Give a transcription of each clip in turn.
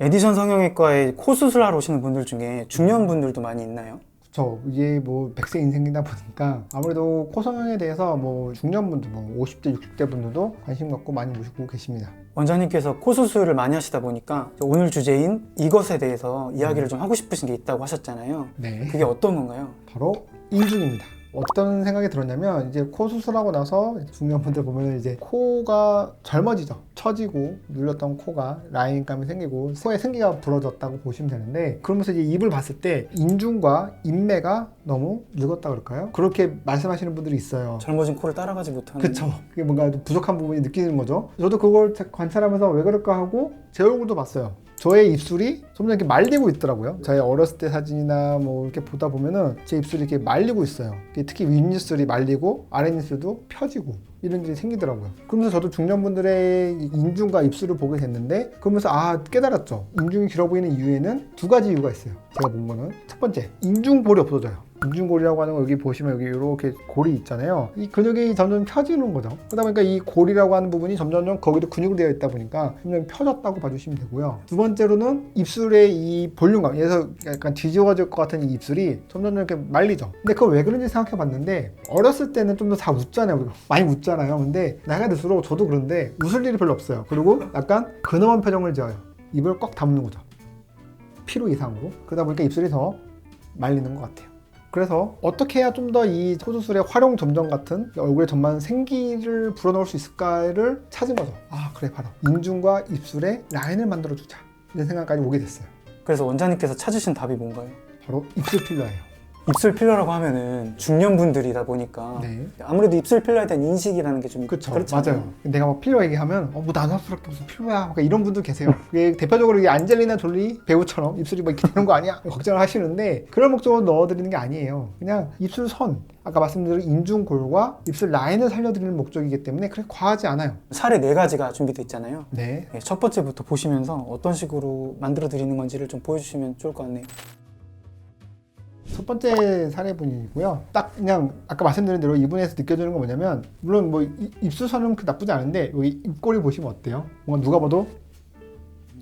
에디션 성형외과에 코 수술하러 오시는 분들 중에 중년 분들도 많이 있나요? 그쵸. 이게 뭐 100세 인생이다 보니까 아무래도 코 성형에 대해서 뭐 중년분들, 뭐 50대, 60대 분들도 관심 갖고 많이 모시고 계십니다. 원장님께서 코 수술을 많이 하시다 보니까 오늘 주제인 이것에 대해서 이야기를 좀 하고 싶으신 게 있다고 하셨잖아요. 네. 그게 어떤 건가요? 바로 인중입니다. 어떤 생각이 들었냐면 이제 코 수술하고 나서 중년분들 보면 이제 코가 젊어지죠. 처지고 눌렸던 코가 라인감이 생기고 코에 생기가 부러졌다고 보시면 되는데, 그러면서 이제 입을 봤을 때 인중과 인매가 너무 늙었다 그럴까요? 그렇게 말씀하시는 분들이 있어요. 젊어진 코를 따라가지 못하는. 그쵸. 그게 뭔가 좀 부족한 부분이 느끼는 거죠. 저도 그걸 관찰하면서 왜 그럴까 하고 제 얼굴도 봤어요. 저의 입술이 점점 이렇게 말리고 있더라고요. 저희 어렸을 때 사진이나 뭐 이렇게 보다 보면은 제 입술이 이렇게 말리고 있어요. 특히 윗입술이 말리고 아랫입술도 펴지고 이런 일이 생기더라고요. 그러면서 저도 중년분들의 인중과 입술을 보게 됐는데, 그러면서 깨달았죠. 인중이 길어 보이는 이유에는 두 가지 이유가 있어요. 제가 본 거는 첫 번째, 인중볼이 없어져요. 인중골이라고 하는 거 여기 보시면 여기 이렇게 골이 있잖아요. 이 근육이 점점 펴지는 거죠. 그러다 보니까 이 골이라고 하는 부분이 점점 거기도 근육으로 되어 있다 보니까 점점 펴졌다고 봐주시면 되고요. 두 번째로는 입술의 이 볼륨감, 그래서 약간 뒤집어질 것 같은 이 입술이 점점 이렇게 말리죠. 근데 그거 왜 그런지 생각해 봤는데, 어렸을 때는 좀 더 다 웃잖아요. 우리가 많이 웃잖아요. 근데 나이가 들수록 저도 그런데 웃을 일이 별로 없어요. 그리고 약간 근엄한 표정을 지어요. 입을 꽉 다무는 거죠. 필요 이상으로. 그러다 보니까 입술이 더 말리는 것 같아요. 그래서 어떻게 해야 좀 더 이 코수술의 활용 점정 같은 얼굴에 전반 생기를 불어넣을 수 있을까를 찾은 거죠. 그래, 바로 인중과 입술에 라인을 만들어주자, 이런 생각까지 오게 됐어요. 그래서 원장님께서 찾으신 답이 뭔가요? 바로 입술 필러예요. 입술 필러라고 하면은 중년분들이다 보니까 네. 아무래도 입술 필러에 대한 인식이라는 게 좀 그쵸, 그렇잖아요. 맞아요. 내가 막 필러 얘기하면 뭐 나사스럽게 무슨 필러야, 그러니까 이런 분도 계세요. 그게 대표적으로 이게 안젤리나 졸리 배우처럼 입술이 뭐 이렇게 되는 거 아니야? 걱정을 하시는데, 그런 목적으로 넣어드리는 게 아니에요. 그냥 입술 선, 아까 말씀드린 인중골과 입술 라인을 살려드리는 목적이기 때문에 그렇게 과하지 않아요. 사례 4가지가 준비되어 있잖아요. 네. 네, 첫 번째부터 보시면서 어떤 식으로 만들어 드리는 건지를 좀 보여주시면 좋을 것 같네요. 첫 번째 사례분이고요. 딱 그냥 아까 말씀드린 대로 이분에서 느껴지는 건 뭐냐면, 물론 뭐 입술선은 그 나쁘지 않은데 여기 입꼬리 보시면 어때요? 뭔가 누가 봐도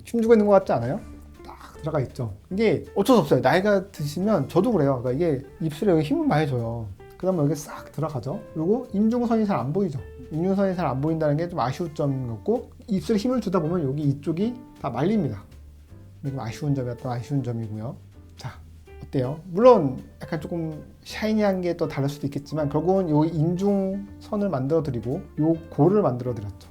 힘주고 있는 것 같지 않아요? 딱 들어가 있죠. 이게 어쩔 수 없어요. 나이가 드시면 저도 그래요. 그러니까 이게 입술에 여기 힘을 많이 줘요. 그 다음에 여기 싹 들어가죠. 그리고 인중선이 잘 안 보이죠. 인중선이 잘 안 보인다는 게 좀 아쉬운 점인 것 같고, 입술에 힘을 주다 보면 여기 이쪽이 다 말립니다. 이게 좀 아쉬운 점이었던 아쉬운 점이고요. 자, 어때요? 물론 약간 조금 샤이니한 게 또 다를 수도 있겠지만, 결국은 요 인중선을 만들어 드리고 요 골을 만들어 드렸죠.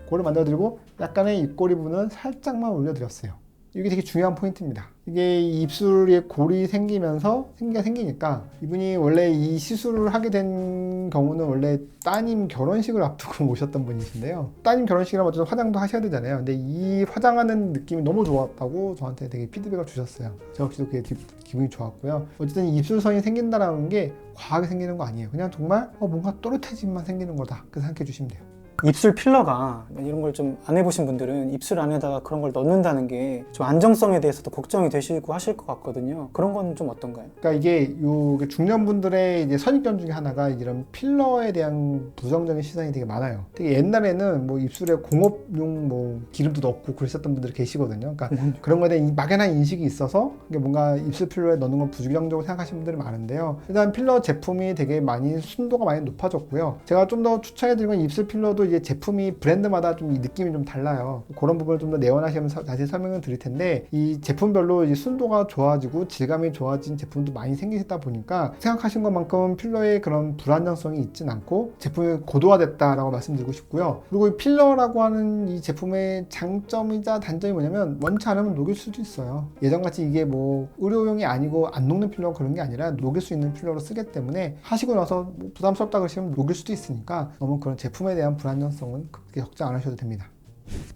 골을 만들어 드리고 약간의 입꼬리 부분은 살짝만 올려 드렸어요. 이게 되게 중요한 포인트입니다. 이게 입술에 골이 생기면서 생기가 생기니까, 이분이 원래 이 시술을 하게 된 경우는 원래 따님 결혼식을 앞두고 오셨던 분이신데요. 따님 결혼식이라면 어쨌든 화장도 하셔야 되잖아요. 근데 이 화장하는 느낌이 너무 좋았다고 저한테 되게 피드백을 주셨어요. 저 역시도 그게 기분이 좋았고요. 어쨌든 입술선이 생긴다라는 게 과하게 생기는 거 아니에요. 그냥 정말 뭔가 또렷해짐만 생기는 거다, 그렇게 생각해 주시면 돼요. 입술 필러가 이런 걸 좀 안 해보신 분들은 입술 안에다가 그런 걸 넣는다는 게 좀 안정성에 대해서도 걱정이 되시고 하실 것 같거든요. 그런 건 좀 어떤가요? 그러니까 이게 요 중년분들의 이제 선입견 중에 하나가 이런 필러에 대한 부정적인 시선이 되게 많아요. 되게 옛날에는 뭐 입술에 공업용 뭐 기름도 넣고 그랬었던 분들이 계시거든요. 그러니까 그런 거에 대한 막연한 인식이 있어서 이게 뭔가 입술 필러에 넣는 건 부정적으로 생각하시는 분들이 많은데요. 일단 필러 제품이 되게 많이 순도가 많이 높아졌고요. 제가 좀 더 추천해드리는 건, 입술 필러도 이제 제품이 브랜드마다 좀 이 느낌이 좀 달라요. 그런 부분을 좀 더 내원하시면 다시 설명을 드릴 텐데, 이 제품별로 이제 순도가 좋아지고 질감이 좋아진 제품도 많이 생기다 보니까 생각하신 것만큼 필러의 그런 불안정성이 있진 않고 제품이 고도화됐다라고 말씀드리고 싶고요. 그리고 이 필러라고 하는 이 제품의 장점이자 단점이 뭐냐면, 원치 않으면 녹일 수도 있어요. 예전같이 이게 뭐 의료용이 아니고 안 녹는 필러 그런 게 아니라 녹일 수 있는 필러로 쓰기 때문에, 하시고 나서 뭐 부담스럽다 그러시면 녹일 수도 있으니까 너무 그런 제품에 대한 불안정성은 그렇게 걱정 안 하셔도 됩니다.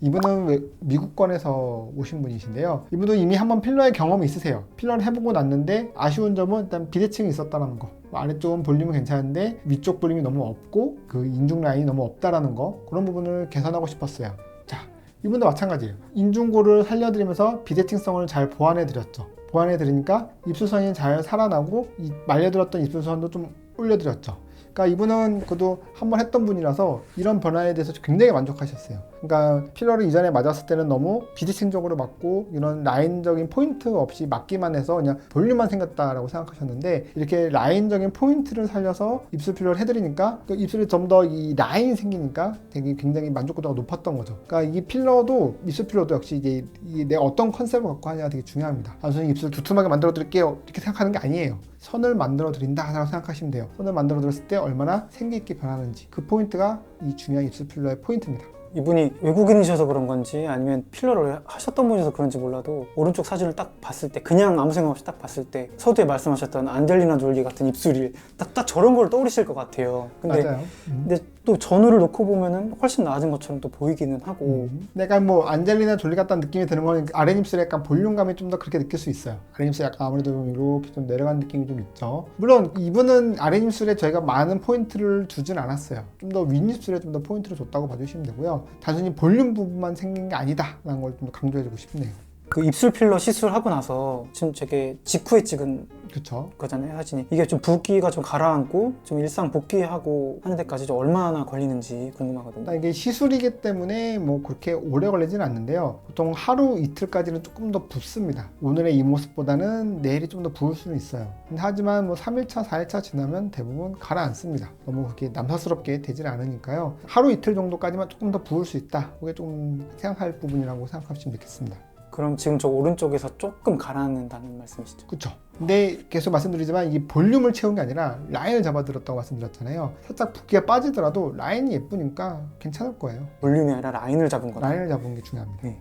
이분은 미국권에서 오신 분이신데요. 이분도 이미 한번 필러의 경험이 있으세요. 필러를 해보고 났는데 아쉬운 점은 일단 비대칭이 있었다는 거, 아래쪽은 볼륨은 괜찮은데 위쪽 볼륨이 너무 없고 그 인중 라인이 너무 없다라는 거, 그런 부분을 개선하고 싶었어요. 자, 이분도 마찬가지예요. 인중골을 살려드리면서 비대칭성을 잘 보완해드렸죠. 보완해드리니까 입술선이 잘 살아나고 이 말려들었던 입술선도 좀 올려드렸죠. 그러니까 이분은 그래도 한번 했던 분이라서 이런 변화에 대해서 굉장히 만족하셨어요. 그러니까 필러를 이전에 맞았을 때는 너무 비대칭적으로 맞고 이런 라인적인 포인트 없이 맞기만 해서 그냥 볼륨만 생겼다라고 생각하셨는데, 이렇게 라인적인 포인트를 살려서 입술 필러를 해드리니까 그 입술에 좀 더 이 라인이 생기니까 되게 굉장히 만족도가 높았던 거죠. 그러니까 이 필러도, 입술 필러도 역시 이제 내가 어떤 컨셉을 갖고 하냐가 되게 중요합니다. 단순히 입술 두툼하게 만들어 드릴게요 이렇게 생각하는 게 아니에요. 선을 만들어 드린다라고 생각하시면 돼요. 선을 만들어 드렸을 때 얼마나 생기 있게 변하는지, 그 포인트가 이 중요한 입술 필러의 포인트입니다. 이분이 외국인이셔서 그런 건지 아니면 필러를 하셨던 분이서 그런지 몰라도 오른쪽 사진을 딱 봤을 때, 그냥 아무 생각 없이 딱 봤을 때 서두에 말씀하셨던 안젤리나 졸리 같은 입술이 딱 저런 걸 떠오르실 것 같아요. 맞아요. 근데 또 전후를 놓고 보면은 훨씬 나아진 것처럼 또 보이기는 하고. 내가 뭐 안젤리나 졸리 같다는 느낌이 드는 건 아랫입술에 약간 볼륨감이 좀 더 그렇게 느낄 수 있어요. 아랫입술에 약간 아무래도 이렇게 좀 내려가는 느낌이 좀 있죠. 물론 이분은 아랫입술에 저희가 많은 포인트를 주진 않았어요. 좀 더 윗입술에 좀 더 포인트를 줬다고 봐주시면 되고요. 단순히 볼륨 부분만 생긴 게 아니다라는 걸 좀 더 강조해주고 싶네요. 그 입술 필러 시술하고 나서 지금 되게 직후에 찍은 그쵸? 거잖아요, 사진이. 이게 좀 붓기가 좀 가라앉고 좀 일상 복귀하고 하는 데까지 좀 얼마나 걸리는지 궁금하거든요. 이게 시술이기 때문에 뭐 그렇게 오래 걸리지는 않는데요. 보통 하루 이틀까지는 조금 더 붓습니다. 오늘의 이 모습보다는 내일이 좀 더 부을 수는 있어요. 하지만 뭐 3일차, 4일차 지나면 대부분 가라앉습니다. 너무 그렇게 남사스럽게 되질 않으니까요. 하루 이틀 정도까지만 조금 더 부을 수 있다. 그게 좀 생각할 부분이라고 생각하시면 되겠습니다. 그럼 지금 저 오른쪽에서 조금 가라앉는다는 말씀이시죠? 그쵸? 근데 계속 말씀드리지만 이 볼륨을 채운 게 아니라 라인을 잡아들었다고 말씀드렸잖아요. 살짝 붓기가 빠지더라도 라인이 예쁘니까 괜찮을 거예요. 볼륨이 아니라 라인을 잡은 거다. 라인을 잡은 게 중요합니다. 네.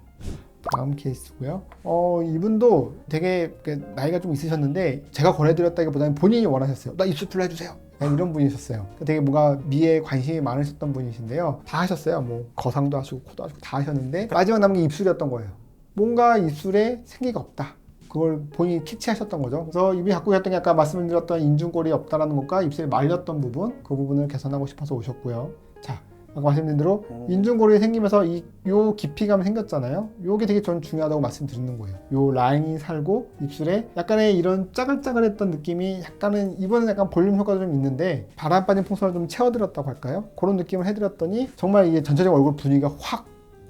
다음 케이스고요. 이분도 되게 나이가 좀 있으셨는데 제가 권해드렸다기보다는 본인이 원하셨어요. 나 입술 필러 해주세요. 이런 분이셨어요. 되게 뭔가 미에 관심이 많으셨던 분이신데요. 다 하셨어요. 뭐 거상도 하시고 코도 하시고 다 하셨는데 마지막 남은 게 입술이었던 거예요. 뭔가 입술에 생기가 없다. 그걸 본인이 캐치하셨던 거죠. 그래서 이분이 갖고 계셨던 게 아까 말씀드렸던 인중골이 없다라는 것과 입술이 말렸던 부분, 그 부분을 개선하고 싶어서 오셨고요. 자, 아까 말씀드린 대로 인중골이 생기면서 요 깊이감이 생겼잖아요. 요게 되게 전 중요하다고 말씀드리는 거예요. 요 라인이 살고 입술에 약간의 이런 짜글짜글했던 느낌이, 약간은 이번엔 약간 볼륨 효과도 좀 있는데 바람 빠진 풍선을 좀 채워드렸다고 할까요? 그런 느낌을 해드렸더니 정말 이게 전체적인 얼굴 분위기가 확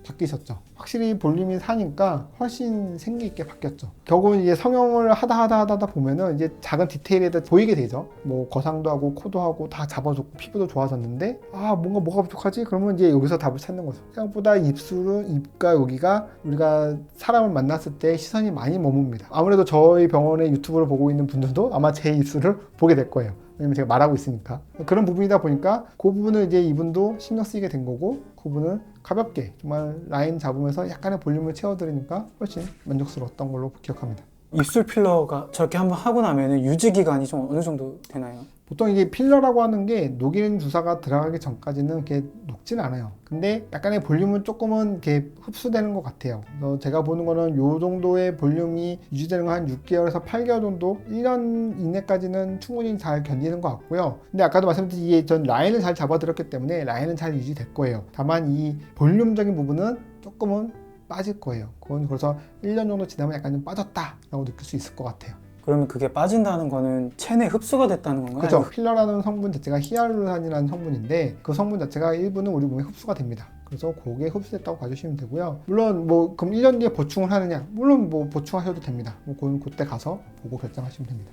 바뀌셨죠. 확실히 볼륨이 사니까 훨씬 생기 있게 바뀌었죠. 결국은 이제 성형을 하다 보면은 이제 작은 디테일에 대해 보이게 되죠. 뭐 거상도 하고 코도 하고 다 잡아줬고 피부도 좋아졌는데 뭐가 부족하지? 그러면 이제 여기서 답을 찾는 거죠. 생각보다 입술은, 입과 여기가 우리가 사람을 만났을 때 시선이 많이 머뭅니다. 아무래도 저희 병원의 유튜브를 보고 있는 분들도 아마 제 입술을 보게 될 거예요. 왜냐면 제가 말하고 있으니까. 그런 부분이다 보니까 그 부분을 이제 이분도 신경 쓰이게 된 거고, 그 부분을 가볍게 정말 라인 잡으면서 약간의 볼륨을 채워드리니까 훨씬 만족스러웠던 걸로 기억합니다. 입술 필러가 저렇게 한번 하고 나면 유지 기간이 좀 어느 정도 되나요? 보통 이게 필러라고 하는 게 녹이는 주사가 들어가기 전까지는 그렇게 녹진 않아요. 근데 약간의 볼륨은 조금은 이렇게 흡수되는 것 같아요. 그래서 제가 보는 거는 요 정도의 볼륨이 유지되는 건 한 6개월에서 8개월 정도, 1년 이내까지는 충분히 잘 견디는 것 같고요. 근데 아까도 말씀드린 이게 전 라인을 잘 잡아드렸기 때문에 라인은 잘 유지될 거예요. 다만 이 볼륨적인 부분은 조금은 빠질 거예요. 그건 그래서 1년 정도 지나면 약간 좀 빠졌다라고 느낄 수 있을 것 같아요. 그러면 그게 빠진다는 거는 체내 흡수가 됐다는 건가요? 그렇죠. 필러라는 성분 자체가 히알루론산이라는 성분인데 그 성분 자체가 일부는 우리 몸에 흡수가 됩니다. 그래서 그게 흡수됐다고 봐주시면 되고요. 물론 뭐 그럼 1년 뒤에 보충을 하느냐? 물론 뭐 보충하셔도 됩니다. 그건 그때 가서 보고 결정하시면 됩니다.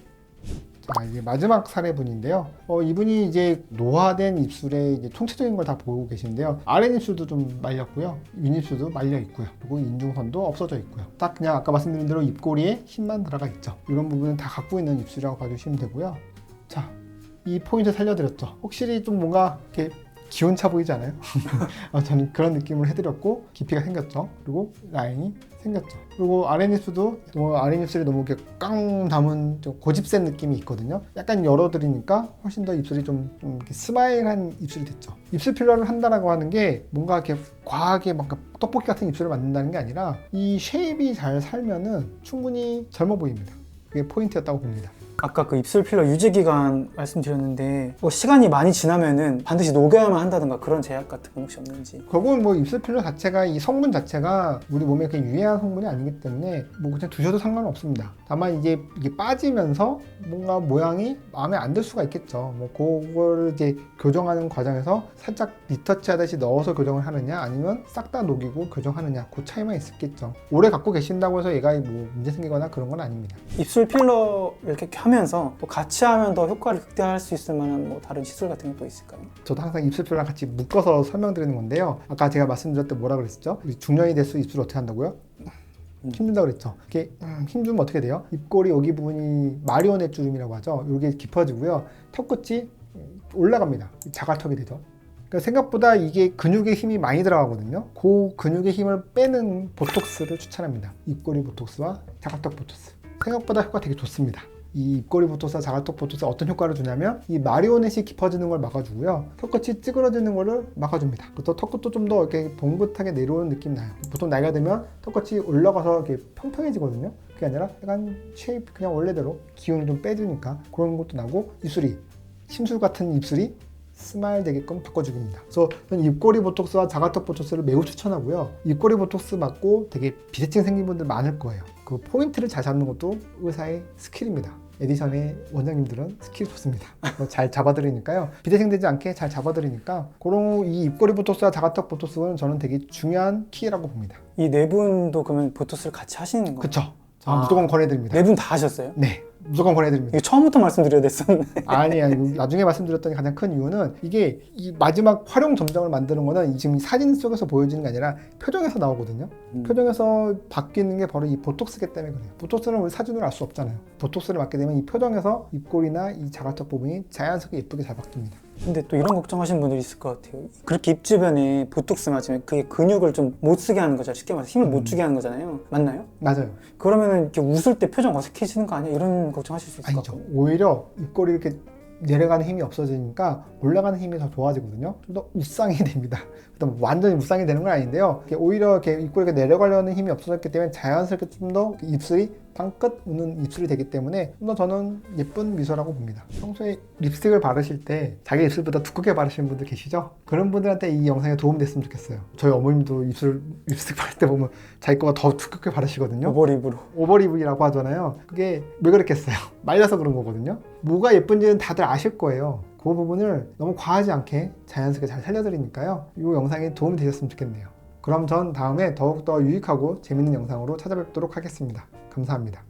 자, 이제 마지막 사례분인데요. 이분이 이제 노화된 입술에 이제 총체적인 걸 다 보고 계신데요. 아랫입술도 좀 말렸고요. 윗입술도 말려 있고요. 그리고 인중선도 없어져 있고요. 딱 그냥 아까 말씀드린 대로 입꼬리에 힘만 들어가 있죠. 이런 부분은 다 갖고 있는 입술이라고 봐주시면 되고요. 자, 이 포인트 살려드렸죠. 확실히 좀 뭔가 이렇게 기운차 보이지 않아요? 저는 그런 느낌을 해드렸고 깊이가 생겼죠. 그리고 라인이 생겼죠. 그리고 아랫입술도 아랫입술이 너무 이렇게 깡 담은 좀 고집센 느낌이 있거든요. 약간 열어드리니까 훨씬 더 입술이 좀 이렇게 스마일한 입술이 됐죠. 입술 필러를 한다라고 하는 게 뭔가 이렇게 과하게 막 떡볶이 같은 입술을 만든다는 게 아니라 이 쉐입이 잘 살면은 충분히 젊어 보입니다. 그게 포인트였다고 봅니다. 아까 그 입술 필러 유지 기간 말씀드렸는데 뭐 시간이 많이 지나면은 반드시 녹여야만 한다든가 그런 제약 같은 건 혹시 없는지. 결국은 뭐 입술 필러 자체가 이 성분 자체가 우리 몸에 그렇게 유해한 성분이 아니기 때문에 뭐 그냥 두셔도 상관은 없습니다. 다만 이게 빠지면서 뭔가 모양이 마음에 안 들 수가 있겠죠. 뭐 그거를 이제 교정하는 과정에서 살짝 리터치 하듯이 넣어서 교정을 하느냐 아니면 싹 다 녹이고 교정하느냐 그 차이만 있겠죠. 오래 갖고 계신다고 해서 얘가 뭐 문제 생기거나 그런 건 아닙니다. 입술 필러 이렇게 하면서 또 같이 하면 더 효과를 극대화할 수 있을 만한 뭐 다른 시술 같은 게 또 있을까요? 저도 항상 입술 필러랑 같이 묶어서 설명드리는 건데요. 아까 제가 말씀드렸을 때 뭐라 그랬었죠? 우리 중년이 될수록 입술을 어떻게 한다고요? 힘준다고 그랬죠. 이렇게 힘주면 어떻게 돼요? 입꼬리 여기 부분이 마리오넷 주름이라고 하죠. 이게 깊어지고요. 턱끝이 올라갑니다. 자갈턱이 되죠. 그러니까 생각보다 이게 근육에 힘이 많이 들어가거든요. 그 근육의 힘을 빼는 보톡스를 추천합니다. 입꼬리 보톡스와 자갈턱 보톡스. 생각보다 효과 되게 좋습니다. 이 입꼬리 보톡스와 자갈턱 보톡스가 어떤 효과를 주냐면 이 마리오넷이 깊어지는 걸 막아주고요. 턱끝이 찌그러지는 거를 막아줍니다. 또 턱끝도 좀 더 이렇게 봉긋하게 내려오는 느낌이 나요. 보통 나이가 들면 턱끝이 올라가서 이렇게 평평해지거든요. 그게 아니라 약간 쉐입 그냥 원래대로 기운을 좀 빼주니까 그런 것도 나고 입술이 심술 같은 입술이 스마일 되게끔 바꿔주기입니다. 그래서 저는 입꼬리 보톡스와 자갈턱 보톡스를 매우 추천하고요. 입꼬리 보톡스 맞고 되게 비대칭 생긴 분들 많을 거예요. 그 포인트를 잘 잡는 것도 의사의 스킬입니다. 에디션의 원장님들은 스킬이 좋습니다. 잘 잡아드리니까요. 비대칭 되지 않게 잘 잡아드리니까 그런 이 입꼬리 보톡스와 자갈턱 보톡스는 저는 되게 중요한 키라고 봅니다. 이 네 분도 그러면 보톡스를 같이 하시는 거예요? 그쵸? 무조건 권해드립니다. 네 분 다 하셨어요? 네. 무조건 권해드립니다. 이거 처음부터 말씀드려야 됐었네. 아니야. 나중에 말씀드렸던 가장 큰 이유는 이게 이 마지막 활용 점정을 만드는 거는 지금 사진 속에서 보여지는 게 아니라 표정에서 나오거든요. 표정에서 바뀌는 게 바로 이 보톡스기 때문에 그래요. 보톡스는 우리 사진으로 알 수 없잖아요. 보톡스를 맞게 되면 이 표정에서 입꼬리나 이 자갈턱 부분이 자연스럽게 예쁘게 잘 바뀝니다. 근데 또 이런 걱정하시는 분들이 있을 것 같아요. 그렇게 입 주변에 보톡스 맞으면 그게 근육을 좀 못 쓰게 하는 거죠. 쉽게 말해서 힘을 못 주게 하는 거잖아요. 맞나요? 맞아요. 그러면은 이렇게 웃을 때 표정 어색해지는 거 아니야? 이런 걱정하실 수 있을 것 아니죠. 같아요. 오히려 입꼬리 이렇게 내려가는 힘이 없어지니까 올라가는 힘이 더 좋아지거든요. 좀 더 웃상이 됩니다. 완전히 웃상이 되는 건 아닌데요. 오히려 이렇게 입꼬리가 내려가려는 힘이 없어졌기 때문에 자연스럽게 좀 더 입술이 빵끝 웃는 입술이 되기 때문에 좀 더 저는 예쁜 미소라고 봅니다. 평소에 립스틱을 바르실 때 자기 입술보다 두껍게 바르시는 분들 계시죠? 그런 분들한테 이 영상에 도움됐으면 좋겠어요. 저희 어머님도 립스틱 바를 때 보면 자기 거가 더 두껍게 바르시거든요. 오버립으로. 오버립이라고 하잖아요. 그게 왜 그렇겠어요? 말려서 그런 거거든요. 뭐가 예쁜지는 다들 아실 거예요. 그 부분을 너무 과하지 않게 자연스럽게 잘 살려드리니까요. 이 영상에 도움이 되셨으면 좋겠네요. 그럼 전 다음에 더욱더 유익하고 재밌는 영상으로 찾아뵙도록 하겠습니다. 감사합니다.